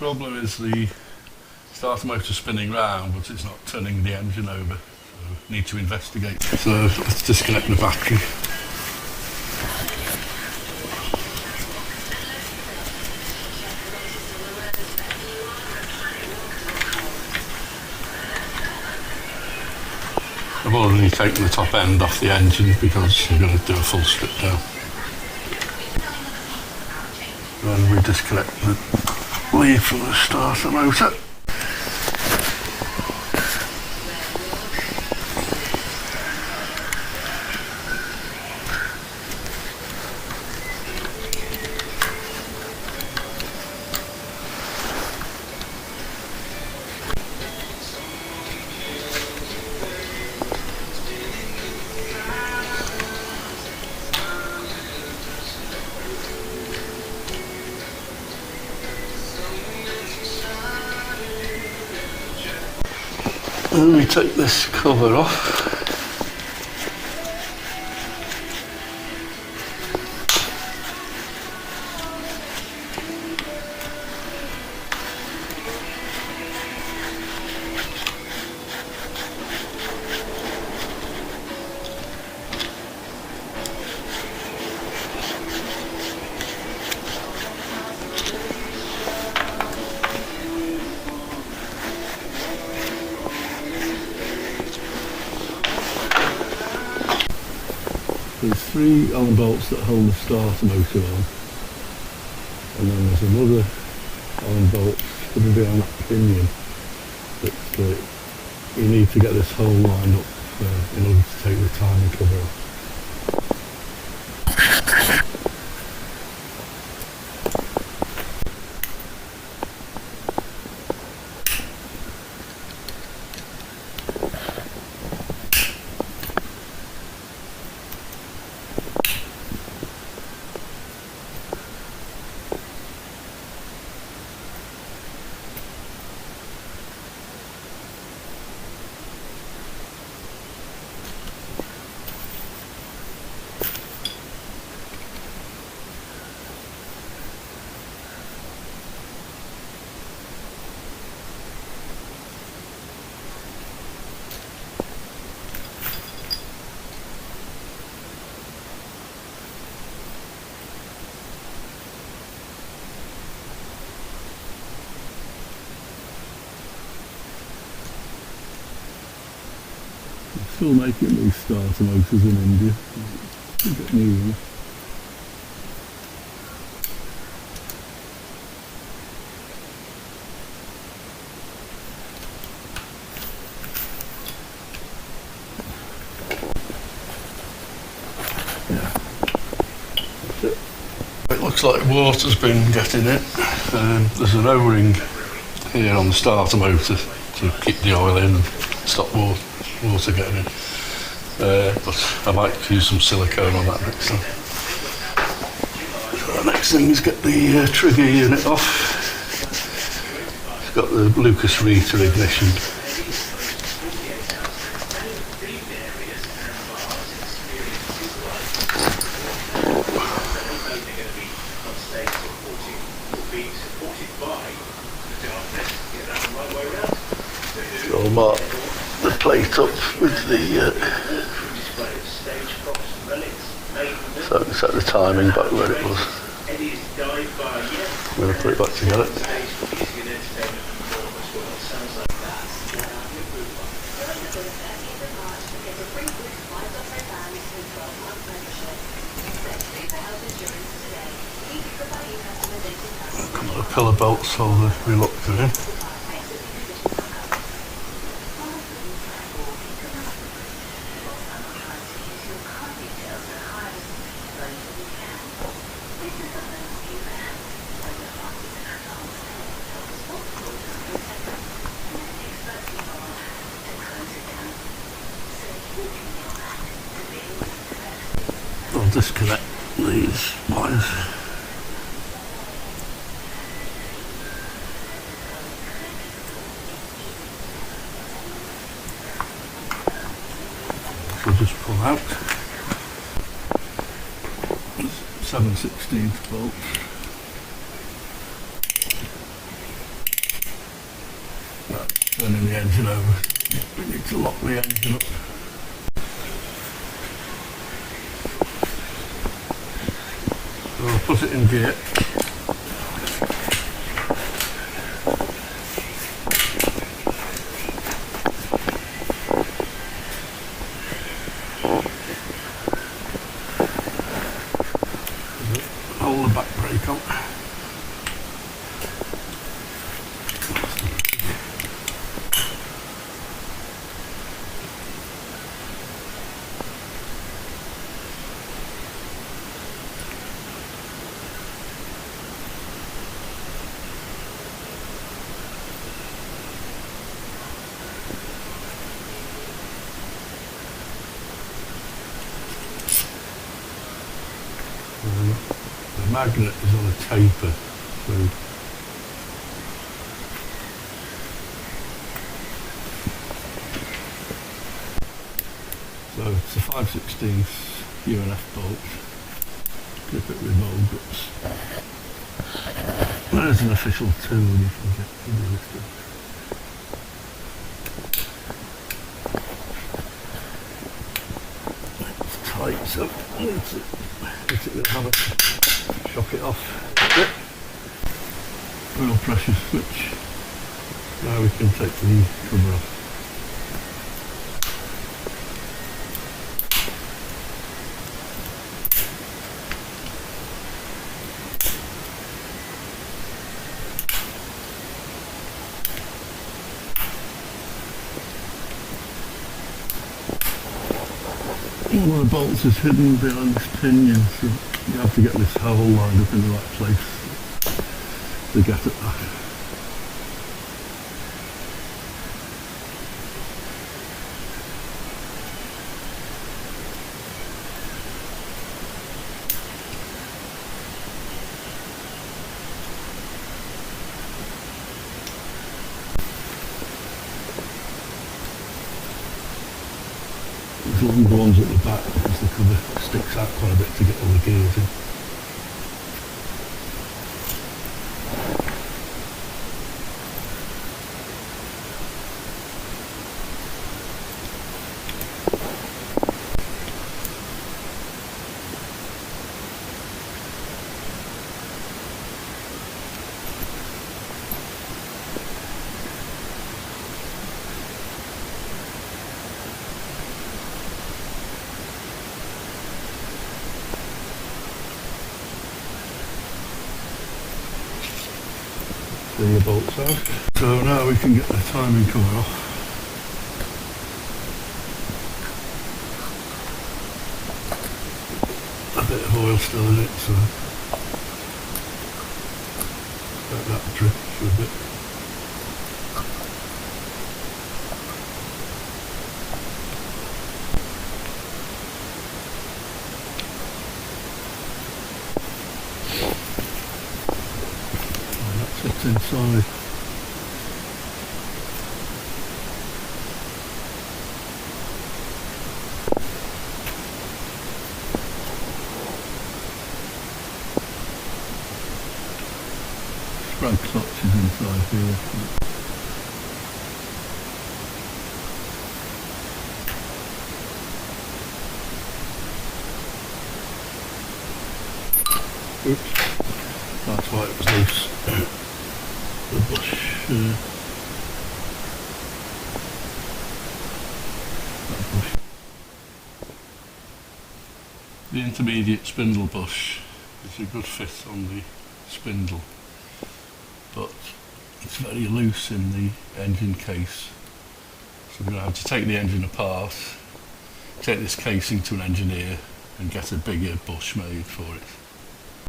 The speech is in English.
problem is the starter motor spinning round, but it's not turning the engine over. So need to investigate. So let's disconnect the battery. I've already taken the top end off the engine because I'm going to do a full strip down. Then we disconnect the lead from the starter motor. Then we take this cover off. There's 3 Allen bolts that hold the starter motor on, and then there's another Allen bolt going to be on that pinion that you need to get this hole lined up in order to take the timing cover off. Still making these starter motors in India. A bit new. Yeah. It looks like water's been getting it. There's an O-ring here on the starter motor to keep the oil in and stop water getting in. But I might use some silicone on that next time. So the next thing is get the trigger unit off. It's got the Lucas Rita ignition. So I'll mark the plate up with the so I can set the timing back where it was. I'm going to put it back together. A couple of pillar bolts hold the reluctor in. I'll disconnect these wires. So just pull out 7/16 bolts. turning the engine over. We need to lock the engine up. So I'll put it in gear. Hold the back brake on. The magnet is on a taper, so it's a 5/16 UNF bolt. Clip it with bolt grips. There's an official tool you can get to do this stuff. It's tight, so I need to hit it with a hammer. Shock it off. Oil pressure switch. Now we can take the cover off. One of the bolts is hidden behind this pinion, so you have to get this hole lined up in the right place to get at that. These longer ones at the back because the cover sticks out quite a bit to get all the gears in. The bolts out. So now we can get the timing cover off. A bit of oil still in it, so let that drip for a bit. It's inside. Sprag clutch is inside here. Oops, that's why it was loose. The bush. That bush. The intermediate spindle bush is a good fit on the spindle, but it's very loose in the engine case. So we're going to have to take the engine apart, take this casing to an engineer and get a bigger bush made for it.